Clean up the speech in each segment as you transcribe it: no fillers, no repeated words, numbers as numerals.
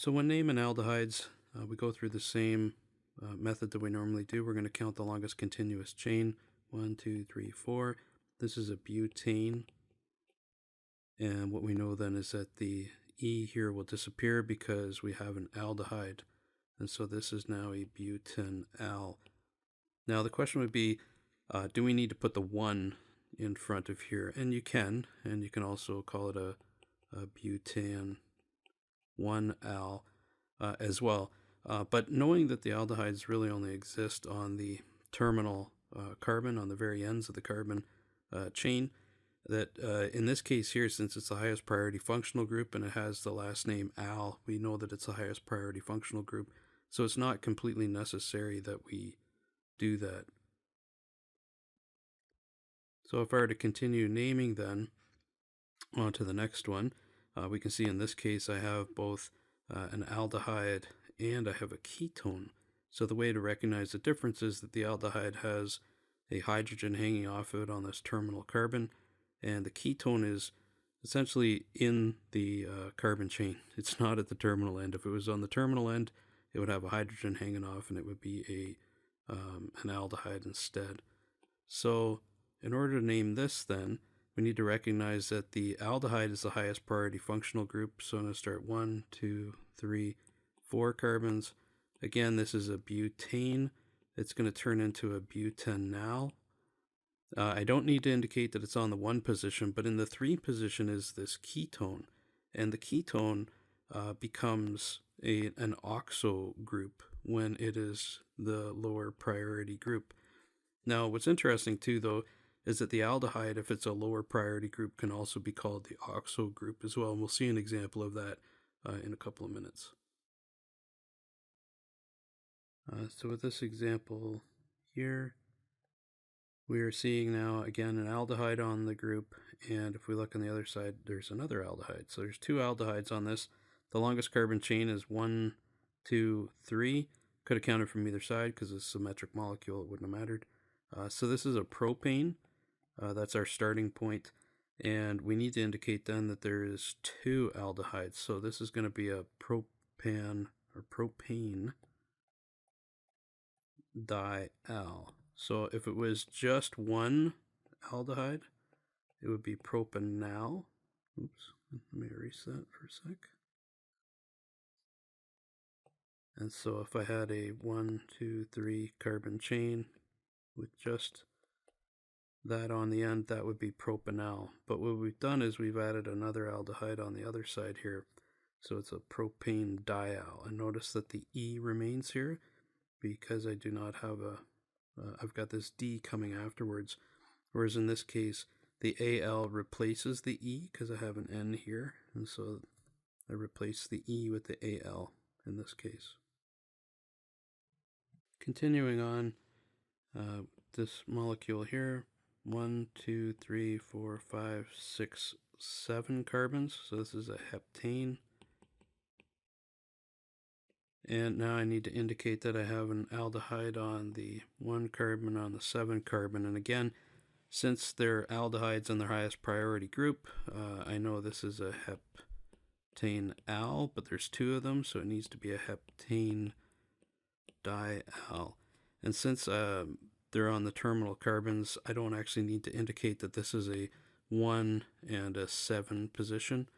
So when naming aldehydes, we go through the same method that we normally do. We're going to count the longest continuous chain. 1, 2, 3, 4. This is a butane. And what we know then is that the E here will disappear because we have an aldehyde. And so this is now a butanal. Now the question would be, do we need to put the 1 in front of here? And you can also call it a butan 1-al as well. But knowing that the aldehydes really only exist on the terminal carbon, on the very ends of the carbon chain, that in this case here, since it's the highest priority functional group and it has the last name al, we know that it's the highest priority functional group. So it's not completely necessary that we do that. So if I were to continue naming then on to the next one, we can see in this case I have both an aldehyde and I have a ketone. So the way to recognize the difference is that the aldehyde has a hydrogen hanging off of it on this terminal carbon, and the ketone is essentially in the carbon chain. It's not at the terminal end. If it was on the terminal end, it would have a hydrogen hanging off and it would be an aldehyde instead. So in order to name this then, we need to recognize that the aldehyde is the highest priority functional group. So I'm going to start 1, 2, 3, 4 carbons. Again, this is a butane. It's going to turn into a butanal. I don't need to indicate that it's on the 1 position, but in the 3 position is this ketone. And the ketone becomes an oxo group when it is the lower priority group. Now, what's interesting too, though, is that the aldehyde, if it's a lower priority group, can also be called the oxo group as well. And we'll see an example of that in a couple of minutes. So with this example here, we are seeing now, again, an aldehyde on the group. And if we look on the other side, there's another aldehyde. So there's 2 aldehydes on this. The longest carbon chain is 1, 2, 3. Could have counted from either side because it's a symmetric molecule. It wouldn't have mattered. So this is a propane. That's our starting point. And we need to indicate then that there is 2 aldehydes. So this is going to be a propane dial. So if it was just 1 aldehyde, it would be propanal. Oops, let me erase that for a sec. And so if I had a 1, 2, 3 carbon chain with just that on the end, that would be propanal. But what we've done is we've added another aldehyde on the other side here. So it's a propane dial. And notice that the E remains here because I do not have I've got this D coming afterwards. Whereas in this case, the AL replaces the E because I have an N here. And so I replace the E with the AL in this case. Continuing on, this molecule here, 1, 2, 3, 4, 5, 6, 7 carbons. So this is a heptane. And now I need to indicate that I have an aldehyde on the 1 carbon, on the 7 carbon. And again, since they're aldehydes in their highest priority group, I know this is a heptane al, but there's 2 of them, so it needs to be a heptane dial. And since they're on the terminal carbons, I don't actually need to indicate that this is a 1 and a 7 position.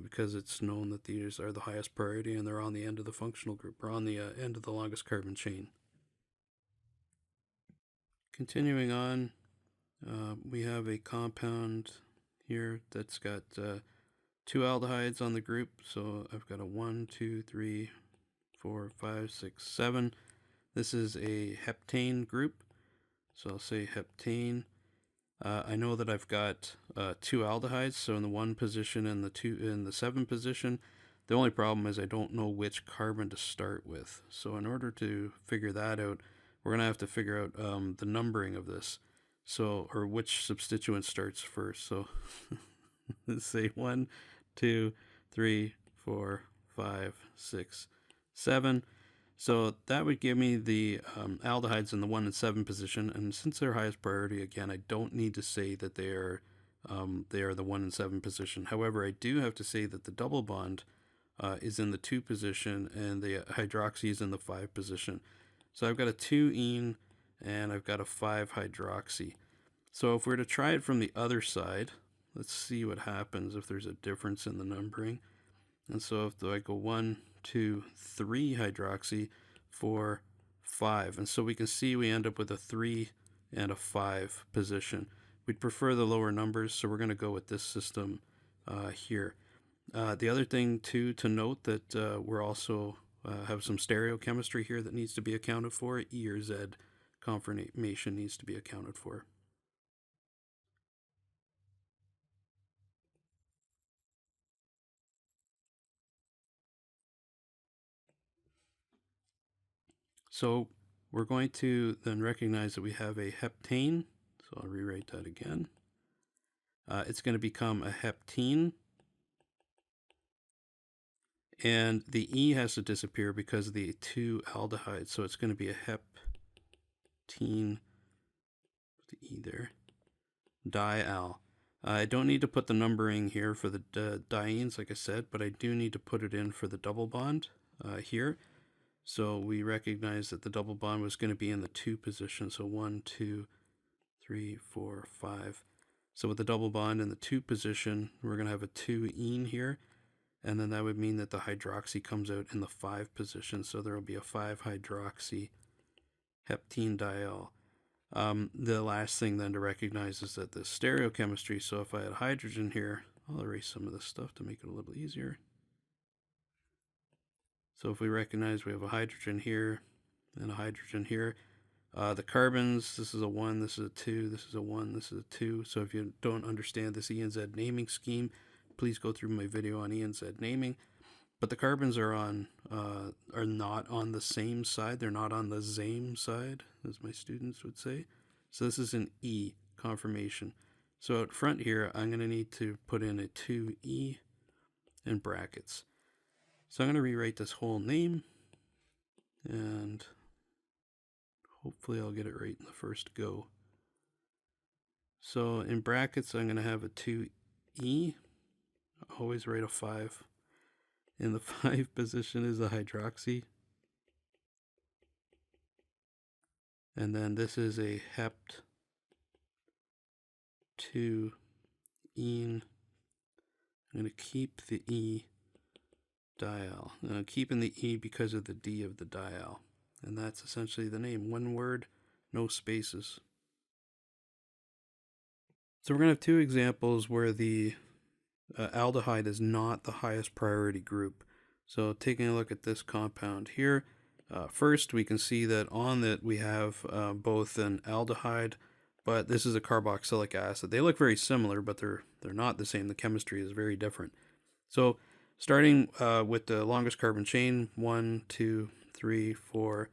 Because it's known that these are the highest priority and they're on the end of the functional group, or on the end of the longest carbon chain. Continuing on, we have a compound here that's got 2 aldehydes on the group. So I've got a 1, 2, 3, 4, 5, 6, 7. This is a heptane group. So I'll say heptane. I know that I've got 2 aldehydes, so in the 1 position and the 7 position. The only problem is I don't know which carbon to start with. So in order to figure that out, we're going to have to figure out the numbering of this. So, or which substituent starts first. So let's say 1, 2, 3, 4, 5, 6, 7. So that would give me the aldehydes in the 1 and 7 position, and since they're highest priority, again, I don't need to say that they are the 1 and 7 position. However, I do have to say that the double bond is in the 2 position, and the hydroxy is in the 5 position. So I've got a 2-ene and I've got a 5-hydroxy. So if we're to try it from the other side, let's see what happens if there's a difference in the numbering. And so if I go 1, 2, 3 hydroxy, 4, 5. And so we can see we end up with a 3 and a 5 position. We'd prefer the lower numbers, so we're going to go with this system here. The other thing too to note that we're also have some stereochemistry here that needs to be accounted for. E or Z conformation needs to be accounted for. So we're going to then recognize that we have a heptane. So I'll rewrite that again. It's going to become a heptene. And the E has to disappear because of the 2 aldehydes. So it's going to be a heptene, the E there, dial. I don't need to put the numbering here for the dienes, like I said, but I do need to put it in for the double bond here. So we recognize that the double bond was going to be in the 2 position. So 1, 2, 3, 4, 5. So with the double bond in the 2 position, we're going to have a 2-ene here. And then that would mean that the hydroxy comes out in the 5 position. So there will be a 5-hydroxy heptene diol. The last thing then to recognize is that the stereochemistry, so if I had hydrogen here, I'll erase some of this stuff to make it a little easier. So if we recognize we have a hydrogen here and a hydrogen here, the carbons, this is a 1, this is a 2, this is a 1, this is a 2. So if you don't understand this E and Z naming scheme, please go through my video on E and Z naming. But the carbons are not on the same side. They're not on the same side, as my students would say. So this is an E conformation. So out front here, I'm going to need to put in a 2E in brackets. So I'm going to rewrite this whole name, and hopefully I'll get it right in the first go. So in brackets, I'm going to have a 2E. Always write a 5. In the 5 position is a hydroxy. And then this is a hept 2-ene. I'm going to keep the E diol. I'm keeping the E because of the D of the diol. And that's essentially the name. One word, no spaces. So we're going to have 2 examples where the aldehyde is not the highest priority group. So taking a look at this compound here, first we can see that on it we have both an aldehyde, but this is a carboxylic acid. They look very similar, but they're not the same. The chemistry is very different. So starting with the longest carbon chain, 1, 2, 3, 4,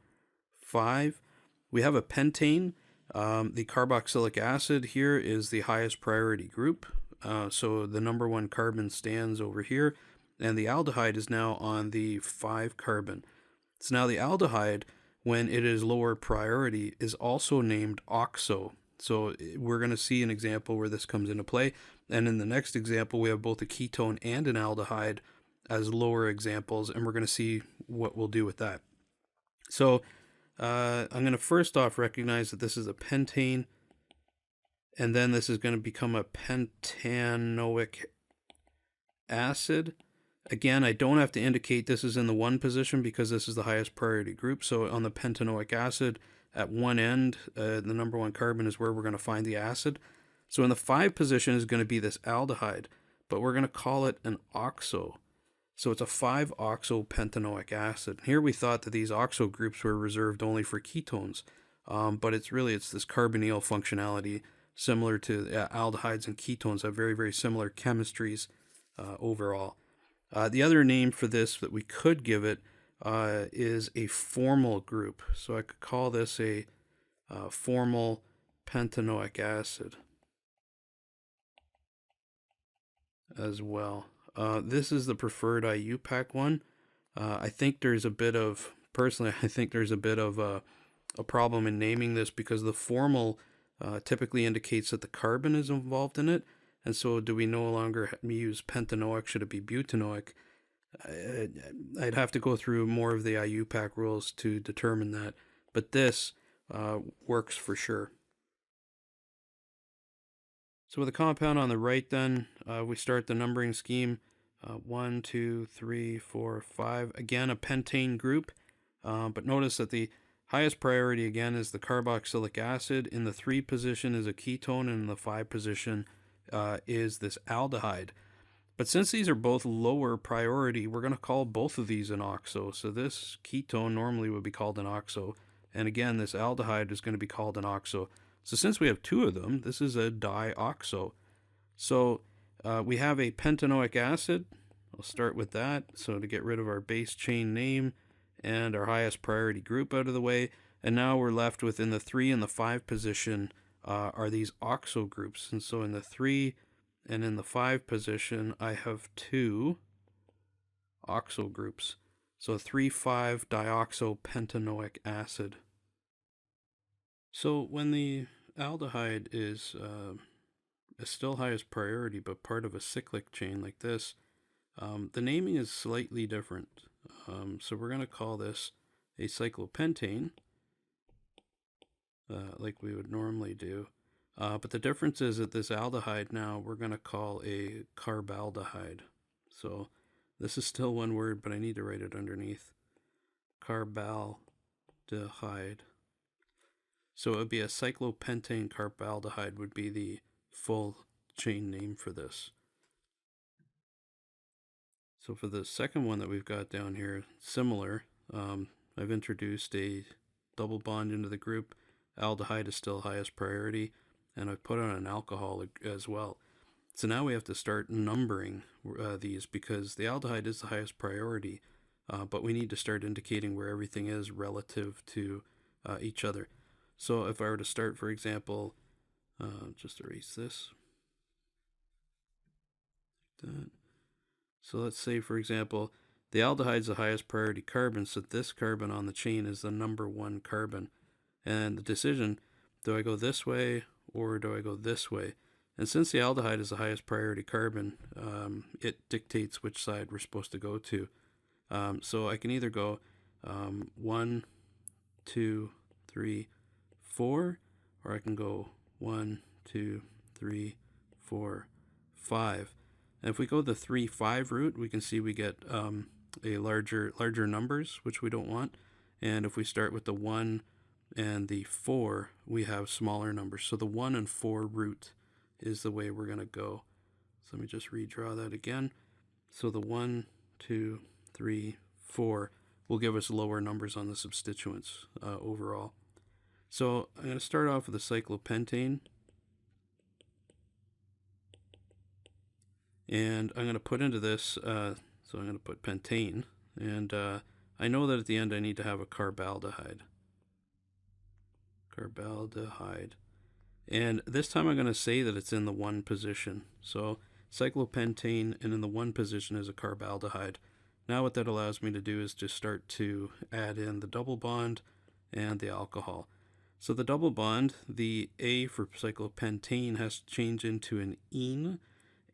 5, we have a pentane. The carboxylic acid here is the highest priority group. So the number 1 carbon stands over here, and the aldehyde is now on the 5 carbon. So now the aldehyde, when it is lower priority, is also named oxo. So we're going to see an example where this comes into play. And in the next example, we have both a ketone and an aldehyde as lower examples, and we're going to see what we'll do with that. So I'm going to first off recognize that this is a pentane, and then this is going to become a pentanoic acid. Again, I don't have to indicate this is in the 1 position because this is the highest priority group. So on the pentanoic acid, at one end, the number 1 carbon is where we're going to find the acid. So in the 5 position is going to be this aldehyde, but we're going to call it an oxo. So it's a 5-oxo-pentanoic acid. Here we thought that these oxo groups were reserved only for ketones, but it's this carbonyl functionality similar to aldehydes and ketones have very, very similar chemistries overall. The other name for this that we could give it is a formal group. So I could call this a formal pentanoic acid as well. This is the preferred IUPAC one. I think there's a bit of, personally, I think there's a bit of a problem in naming this because the formal typically indicates that the carbon is involved in it. And so do we no longer use pentanoic? Should it be butanoic? I'd have to go through more of the IUPAC rules to determine that, but this works for sure. So with the compound on the right then, we start the numbering scheme. 1, 2, 3, 4, 5. Again, a pentane group, but notice that the highest priority again is the carboxylic acid. In the 3 position is a ketone, and in the 5 position is this aldehyde. But since these are both lower priority, we're going to call both of these an oxo. So this ketone normally would be called an oxo, and again, this aldehyde is going to be called an oxo. So since we have 2 of them, this is a dioxo. So we have a pentanoic acid. I'll start with that. So to get rid of our base chain name and our highest priority group out of the way, and now we're left with, in the 3 and the 5 position are these oxo groups. And so in the 3 and in the 5 position, I have 2 oxo groups. So 3,5-dioxopentanoic acid. So when the aldehyde is still highest priority, but part of a cyclic chain like this, the naming is slightly different. So we're going to call this a cyclopentane, like we would normally do. But the difference is that this aldehyde now we're going to call a carbaldehyde. So this is still one word, but I need to write it underneath. Carbaldehyde. So it would be a cyclopentane carbaldehyde would be the full chain name for this. So for the second one that we've got down here, similar, I've introduced a double bond into the group. Aldehyde is still highest priority, and I've put on an alcohol as well. So now we have to start numbering these, because the aldehyde is the highest priority, but we need to start indicating where everything is relative to each other. So if I were to start, for example, just erase this. Like that. So let's say, for example, the aldehyde is the highest priority carbon, so this carbon on the chain is the number 1 carbon. And the decision, do I go this way or do I go this way? And since the aldehyde is the highest priority carbon, it dictates which side we're supposed to go to. So I can either go 1, 2, 3, 4, or I can go 1, 2, 3, 4, 5. And if we go the 3, 5 route, we can see we get a larger numbers, which we don't want. And if we start with the 1 and the 4, we have smaller numbers. So the 1 and 4 route is the way we're going to go. So let me just redraw that again. So the 1, 2, 3, 4 will give us lower numbers on the substituents overall. So I'm going to start off with a cyclopentane. And I'm going to put into this, so I'm going to put pentane. And I know that at the end I need to have a carbaldehyde. Carbaldehyde. And this time I'm going to say that it's in the 1 position. So cyclopentane, and in the 1 position is a carbaldehyde. Now what that allows me to do is just start to add in the double bond and the alcohol. So the double bond, the A for cyclopentane has to change into an ene,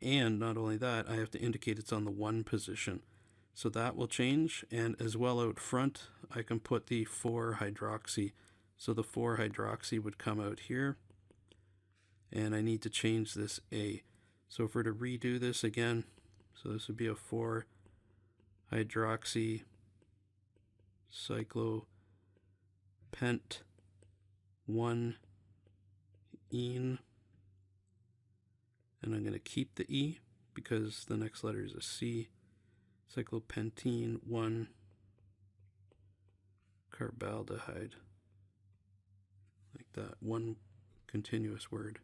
and not only that, I have to indicate it's on the 1 position. So that will change, and as well out front, I can put the 4-hydroxy. So the 4-hydroxy would come out here, and I need to change this A. So if we're to redo this again, so this would be a 4-hydroxy cyclopent 1 ene, and I'm going to keep the E because the next letter is a C. Cyclopentene 1 carbaldehyde, like that, one continuous word.